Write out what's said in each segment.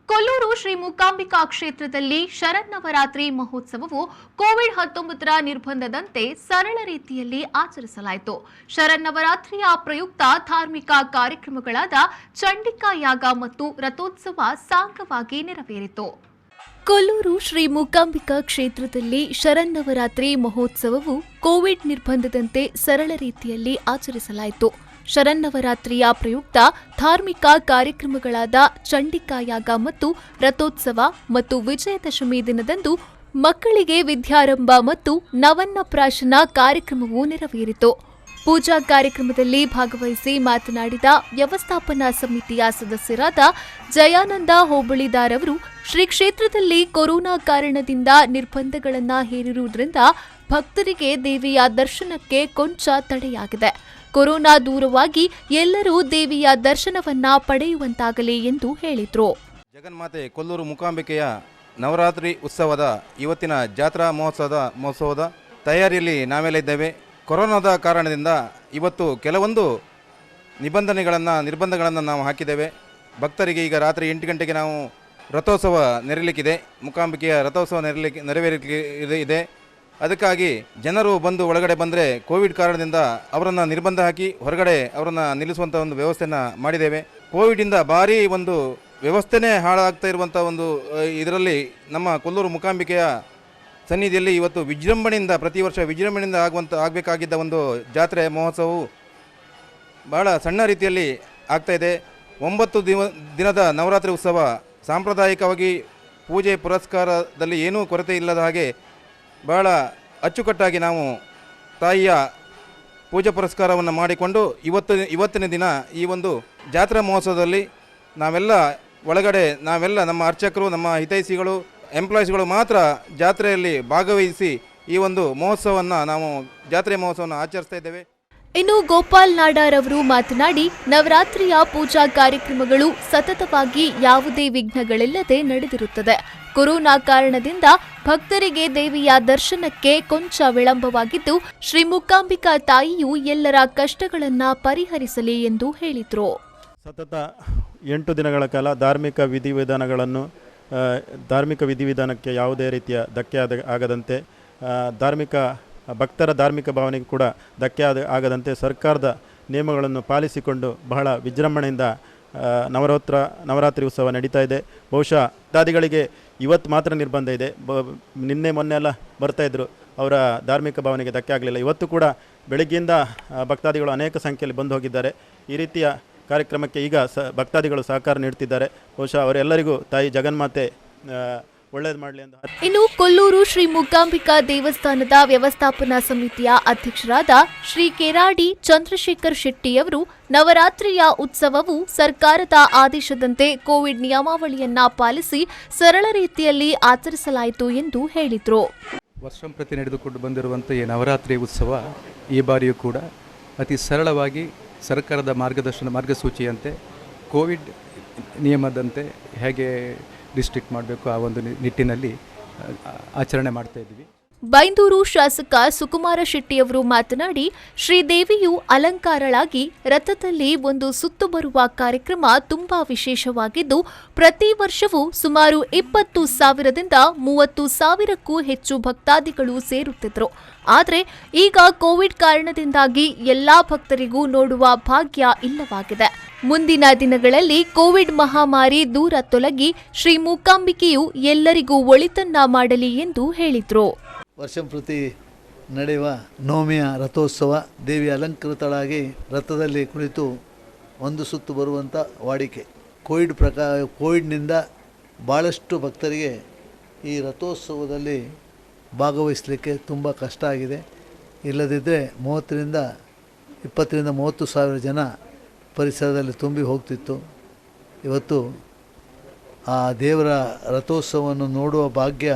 ಕೊಲ್ಲೂರು ಶ್ರೀ ಮೂಕಾಂಬಿಕಾ ಕ್ಷೇತ್ರದಲ್ಲಿ ಶರನ್ನವರಾತ್ರಿ ಮಹೋತ್ಸವವು ಕೋವಿಡ್-19 ನಿರ್ಬಂಧದಂತೆ ಸರಳ ರೀತಿಯಲ್ಲಿ ಆಚರಿಸಲಾಯಿತು. ಶರನ್ನವರಾತ್ರಿಯ ಪ್ರಯುಕ್ತ ಧಾರ್ಮಿಕ ಕಾರ್ಯಕ್ರಮಗಳಾದ ಚಂಡಿಕಾ ಯಾಗ ಮತ್ತು ರಥೋತ್ಸವ ಸಾಂಗವಾಗಿ ನೆರವೇರಿತು. ಕೊಲ್ಲೂರು ಶ್ರೀ ಮೂಕಾಂಬಿಕಾ ಕ್ಷೇತ್ರದಲ್ಲಿ ಶರನ್ನವರಾತ್ರಿ ಮಹೋತ್ಸವವು ಕೋವಿಡ್ ನಿರ್ಬಂಧದಂತೆ ಸರಳ ರೀತಿಯಲ್ಲಿ ಆಚರಿಸಲಾಯಿತು. ಶರನ್ನವರಾತ್ರಿಯ ಪ್ರಯುಕ್ತ ಧಾರ್ಮಿಕ ಕಾರ್ಯಕ್ರಮಗಳಾದ ಚಂಡಿಕಾ ಯಾಗ ಮತ್ತು ರಥೋತ್ಸವ ಮತ್ತು ವಿಜಯದಶಮಿ ದಿನದಂದು ಮಕ್ಕಳಿಗೆ ವಿದ್ಯಾರಂಭ ಮತ್ತು ನವನ್ನಪ್ರಾಶನ ಕಾರ್ಯಕ್ರಮವು ನೆರವೇರಿತು. ಪೂಜಾ ಕಾರ್ಯಕ್ರಮದಲ್ಲಿ ಭಾಗವಹಿಸಿ ಮಾತನಾಡಿದ ವ್ಯವಸ್ಥಾಪನಾ ಸಮಿತಿಯ ಸದಸ್ಯರಾದ ಜಯಾನಂದ ಹೋಬಳಿದಾರ್ ಅವರು, ಶ್ರೀ ಕ್ಷೇತ್ರದಲ್ಲಿ ಕೊರೋನಾ ಕಾರಣದಿಂದ ನಿರ್ಬಂಧಗಳನ್ನು ಹೇರಿರುವುದರಿಂದ ಭಕ್ತರಿಗೆ ದೇವಿಯ ದರ್ಶನಕ್ಕೆ ಕೊಂಚ ತಡೆಯಾಗಿದೆ. ಕೊರೋನಾ ದೂರವಾಗಿ ಎಲ್ಲರೂ ದೇವಿಯ ದರ್ಶನವನ್ನ ಪಡೆಯುವಂತಾಗಲಿ ಎಂದು ಹೇಳಿದರು. ಜಗನ್ಮಾತೆ ಕೊಲ್ಲೂರು ಮೂಕಾಂಬಿಕೆಯ ನವರಾತ್ರಿ ಉತ್ಸವದ ಇವತ್ತಿನ ಜಾತ್ರಾ ಮಹೋತ್ಸವದ ತಯಾರಿಯಲ್ಲಿ ನಾವೆಲ್ಲ ಇದ್ದೇವೆ. ಕೊರೋನಾದ ಕಾರಣದಿಂದ ಇವತ್ತು ಕೆಲವೊಂದು ನಿರ್ಬಂಧಗಳನ್ನು ನಾವು ಹಾಕಿದ್ದೇವೆ. ಭಕ್ತರಿಗೆ ಈಗ ರಾತ್ರಿ 8 ಗಂಟೆಗೆ ನಾವು ರಥೋತ್ಸವ ನೆರವೇರಲಿಕ್ಕಿದೆ. ಮೂಕಾಂಬಿಕೆಯ ರಥೋತ್ಸವ ನೆರವೇರಲಿಕ್ಕೆ ಇದೆ. ಅದಕ್ಕಾಗಿ ಜನರು ಬಂದು ಒಳಗಡೆ ಬಂದರೆ ಕೋವಿಡ್ ಕಾರಣದಿಂದ ಅವರನ್ನು ನಿರ್ಬಂಧ ಹಾಕಿ ಹೊರಗಡೆ ಅವರನ್ನು ನಿಲ್ಲಿಸುವಂಥ ಒಂದು ವ್ಯವಸ್ಥೆಯನ್ನು ಮಾಡಿದ್ದೇವೆ. ಕೋವಿಡಿಂದ ಭಾರೀ ಒಂದು ವ್ಯವಸ್ಥೆನೇ ಹಾಳಾಗ್ತಾ ಇರುವಂಥ ಒಂದು ಇದರಲ್ಲಿ ನಮ್ಮ ಕೊಲ್ಲೂರು ಮೂಕಾಂಬಿಕೆಯ ಸನ್ನಿಧಿಯಲ್ಲಿ ಇವತ್ತು ವಿಜೃಂಭಣೆಯಿಂದ ಪ್ರತಿ ವರ್ಷ ವಿಜೃಂಭಣೆಯಿಂದ ಆಗಬೇಕಾಗಿದ್ದ ಒಂದು ಜಾತ್ರೆ ಮಹೋತ್ಸವವು ಬಹಳ ಸಣ್ಣ ರೀತಿಯಲ್ಲಿ ಆಗ್ತಾಯಿದೆ. 9 ದಿನದ ನವರಾತ್ರಿ ಉತ್ಸವ ಸಾಂಪ್ರದಾಯಿಕವಾಗಿ ಪೂಜೆ ಪುರಸ್ಕಾರದಲ್ಲಿ ಏನೂ ಕೊರತೆ ಇಲ್ಲದ ಹಾಗೆ ಬಹಳ ಅಚ್ಚುಕಟ್ಟಾಗಿ ನಾವು ತಾಯಿಯ ಪೂಜಾ ಪುರಸ್ಕಾರವನ್ನು ಮಾಡಿಕೊಂಡು ಇವತ್ತಿನ ದಿನ ಈ ಒಂದು ಜಾತ್ರಾ ಮಹೋತ್ಸವದಲ್ಲಿ ನಾವೆಲ್ಲ ನಮ್ಮ ಅರ್ಚಕರು, ನಮ್ಮ ಹಿತೈಷಿಗಳು, ಎಂಪ್ಲಾಯೀಸ್ಗಳು ಮಾತ್ರ ಜಾತ್ರೆಯಲ್ಲಿ ಭಾಗವಹಿಸಿ ಈ ಒಂದು ಜಾತ್ರೆ ಮಹೋತ್ಸವವನ್ನು ಆಚರಿಸ್ತಾ ಇದ್ದೇವೆ. ಇನ್ನು ಗೋಪಾಲ್ ನಾಡಾರ್ ಅವರು ಮಾತನಾಡಿ, ನವರಾತ್ರಿಯ ಪೂಜಾ ಕಾರ್ಯಕ್ರಮಗಳು ಸತತವಾಗಿ ಯಾವುದೇ ವಿಘ್ನಗಳಿಲ್ಲದೆ ನಡೆದಿರುತ್ತದೆ. ಕೊರೋನಾ ಕಾರಣದಿಂದ ಭಕ್ತರಿಗೆ ದೇವಿಯ ದರ್ಶನಕ್ಕೆ ಕೊಂಚ ವಿಳಂಬವಾಗಿದ್ದು, ಶ್ರೀ ಮೂಕಾಂಬಿಕಾ ತಾಯಿಯು ಎಲ್ಲರ ಕಷ್ಟಗಳನ್ನ ಪರಿಹರಿಸಲಿ ಎಂದು ಹೇಳಿದರು. ಸತತ 8 ದಿನಗಳ ಕಾಲ ಧಾರ್ಮಿಕ ವಿಧಿವಿಧಾನಕ್ಕೆ ಯಾವುದೇ ರೀತಿಯ ಧಕ್ಕೆ ಆಗದಂತೆ, ಭಕ್ತರ ಧಾರ್ಮಿಕ ಭಾವನೆಗೆ ಕೂಡ ಧಕ್ಕೆ ಆಗದಂತೆ ಸರ್ಕಾರದ ನಿಯಮಗಳನ್ನು ಪಾಲಿಸಿಕೊಂಡು ಬಹಳ ವಿಜೃಂಭಣೆಯಿಂದ ನವರಾತ್ರಿ ಉತ್ಸವ ನಡೀತಾ ಇದೆ. ಬಹುಶಃ ಭಕ್ತಾದಿಗಳಿಗೆ ಇವತ್ತು ಮಾತ್ರ ನಿರ್ಬಂಧ ಇದೆ. ನಿನ್ನೆ ಮೊನ್ನೆ ಎಲ್ಲ ಬರ್ತಾಯಿದ್ರು, ಅವರ ಧಾರ್ಮಿಕ ಭಾವನೆಗೆ ಧಕ್ಕೆ ಆಗಲಿಲ್ಲ. ಇವತ್ತು ಕೂಡ ಬೆಳಗ್ಗೆಯಿಂದ ಭಕ್ತಾದಿಗಳು ಅನೇಕ ಸಂಖ್ಯೆಯಲ್ಲಿ ಬಂದು ಹೋಗಿದ್ದಾರೆ. ಈ ರೀತಿಯ ಕಾರ್ಯಕ್ರಮಕ್ಕೆ ಈಗ ಭಕ್ತಾದಿಗಳು ಸಹಕಾರ ನೀಡುತ್ತಿದ್ದಾರೆ. ಬಹುಶಃ ಅವರೆಲ್ಲರಿಗೂ ತಾಯಿ ಜಗನ್ಮಾತೆ ಒಳ್ಳೆಯದು ಮಾಡಲಿ ಅಂತ. ಇನ್ನು ಕೊಲ್ಲೂರು ಶ್ರೀ ಮೂಕಾಂಬಿಕಾ ದೇವಸ್ಥಾನದ ವ್ಯವಸ್ಥಾಪನಾ ಸಮಿತಿಯ ಅಧ್ಯಕ್ಷರಾದ ಶ್ರೀ ಕೆರಾಡಿ ಚಂದ್ರಶೇಖರ್ ಶೆಟ್ಟಿಯವರು, ನವರಾತ್ರಿಯ ಉತ್ಸವವು ಸರ್ಕಾರದ ಆದೇಶದಂತೆ ಕೋವಿಡ್ ನಿಯಮಾವಳಿಯನ್ನ ಪಾಲಿಸಿ ಸರಳ ರೀತಿಯಲ್ಲಿ ಆಚರಿಸಲಾಯಿತು ಎಂದು ಹೇಳಿದರು. ವರ್ಷಂಪ್ರತಿ ನಡೆದುಕೊಂಡು ಬಂದಿರುವಂಥ ಈ ನವರಾತ್ರಿ ಉತ್ಸವ ಈ ಬಾರಿಯೂ ಕೂಡ ಅತಿ ಸರಳವಾಗಿ ಸರ್ಕಾರದ ಮಾರ್ಗಸೂಚಿಯಂತೆ ಕೋವಿಡ್ ನಿಯಮದಂತೆ ಹೇಗೆ ಡಿಸ್ಟ್ರಿಕ್ಟ್ ಮಾಡಬೇಕು ಆ ಒಂದು ನಿಟ್ಟಿನಲ್ಲಿ ಆಚರಣೆ ಮಾಡ್ತಾ ಇದ್ದೀವಿ. ಬೈಂದೂರು ಶಾಸಕ ಸುಕುಮಾರ ಶೆಟ್ಟಿಯವರು ಮಾತನಾಡಿ, ಶ್ರೀದೇವಿಯು ಅಲಂಕಾರಳಾಗಿ ರಥದಲ್ಲಿ ಒಂದು ಸುತ್ತು ಬರುವ ಕಾರ್ಯಕ್ರಮ ತುಂಬಾ ವಿಶೇಷವಾಗಿದ್ದು, ಪ್ರತಿ ವರ್ಷವೂ ಸುಮಾರು 20,000ದಿಂದ 30,000ಕ್ಕೂ ಹೆಚ್ಚು ಭಕ್ತಾದಿಗಳು ಸೇರುತ್ತಿದ್ದರು. ಆದರೆ ಈಗ ಕೋವಿಡ್ ಕಾರಣದಿಂದಾಗಿ ಎಲ್ಲಾ ಭಕ್ತರಿಗೂ ನೋಡುವ ಭಾಗ್ಯ ಇಲ್ಲವಾಗಿದೆ. ಮುಂದಿನ ದಿನಗಳಲ್ಲಿ ಕೋವಿಡ್ ಮಹಾಮಾರಿ ದೂರ ತೊಲಗಿ ಶ್ರೀ ಮೂಕಾಂಬಿಕೆಯು ಎಲ್ಲರಿಗೂ ಒಳಿತನ್ನ ಮಾಡಲಿ ಎಂದು ಹೇಳಿದರು. ವರ್ಷಂಪ್ರತಿ ನಡೆಯುವ ನವಮಿಯ ರಥೋತ್ಸವ, ದೇವಿ ಅಲಂಕೃತಳಾಗಿ ರಥದಲ್ಲಿ ಕುಳಿತು ಒಂದು ಸುತ್ತು ಬರುವಂಥ ವಾಡಿಕೆ. ಕೋವಿಡ್ನಿಂದ ಭಾಳಷ್ಟು ಭಕ್ತರಿಗೆ ಈ ರಥೋತ್ಸವದಲ್ಲಿ ಭಾಗವಹಿಸಲಿಕ್ಕೆ ತುಂಬ ಕಷ್ಟ ಆಗಿದೆ. ಇಲ್ಲದಿದ್ದರೆ 20,000 ಸಾವಿರ ಜನ ಪರಿಸರದಲ್ಲಿ ತುಂಬಿ ಹೋಗ್ತಿತ್ತು. ಇವತ್ತು ಆ ದೇವರ ರಥೋತ್ಸವವನ್ನು ನೋಡುವ ಭಾಗ್ಯ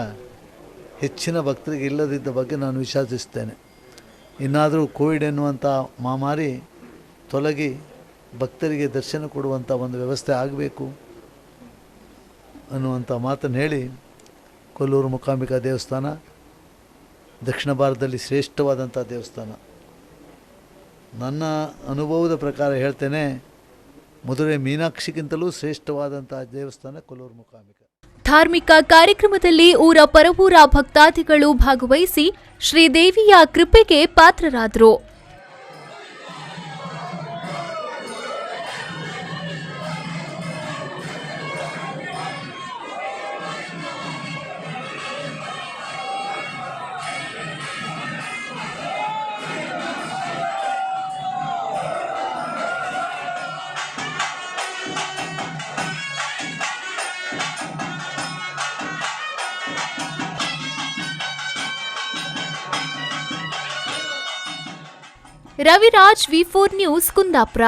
ಹೆಚ್ಚಿನ ಭಕ್ತರಿಗೆ ಇಲ್ಲದಿದ್ದ ಬಗ್ಗೆ ನಾನು ವಿಷಾದಿಸ್ತೇನೆ. ಇನ್ನಾದರೂ ಕೋವಿಡ್ ಎನ್ನುವಂಥ ಮಹಾಮಾರಿ ತೊಲಗಿ ಭಕ್ತರಿಗೆ ದರ್ಶನ ಕೊಡುವಂಥ ಒಂದು ವ್ಯವಸ್ಥೆ ಆಗಬೇಕು ಅನ್ನುವಂಥ ಮಾತನ್ನು ಹೇಳಿ, ಕೊಲ್ಲೂರು ಮೂಕಾಂಬಿಕಾ ದೇವಸ್ಥಾನ ದಕ್ಷಿಣ ಭಾರತದಲ್ಲಿ ಶ್ರೇಷ್ಠವಾದಂಥ ದೇವಸ್ಥಾನ. ನನ್ನ ಅನುಭವದ ಪ್ರಕಾರ ಹೇಳ್ತೇನೆ, ಮಧುರೈ ಮೀನಾಕ್ಷಿಗಿಂತಲೂ ಶ್ರೇಷ್ಠವಾದಂತಹ ದೇವಸ್ಥಾನ ಕೊಲ್ಲೂರು ಮೂಕಾಂಬಿಕಾ. ಧಾರ್ಮಿಕ ಕಾರ್ಯಕ್ರಮದಲ್ಲಿ ಊರ ಪರವೂರ ಭಕ್ತಾದಿಗಳು ಭಾಗವಹಿಸಿ ಶ್ರೀದೇವಿಯ ಕೃಪೆಗೆ ಪಾತ್ರರಾದರು. ರವಿರಾಜ್, ವಿ4 ನ್ಯೂಸ್, ಕುಂದಾಪುರ.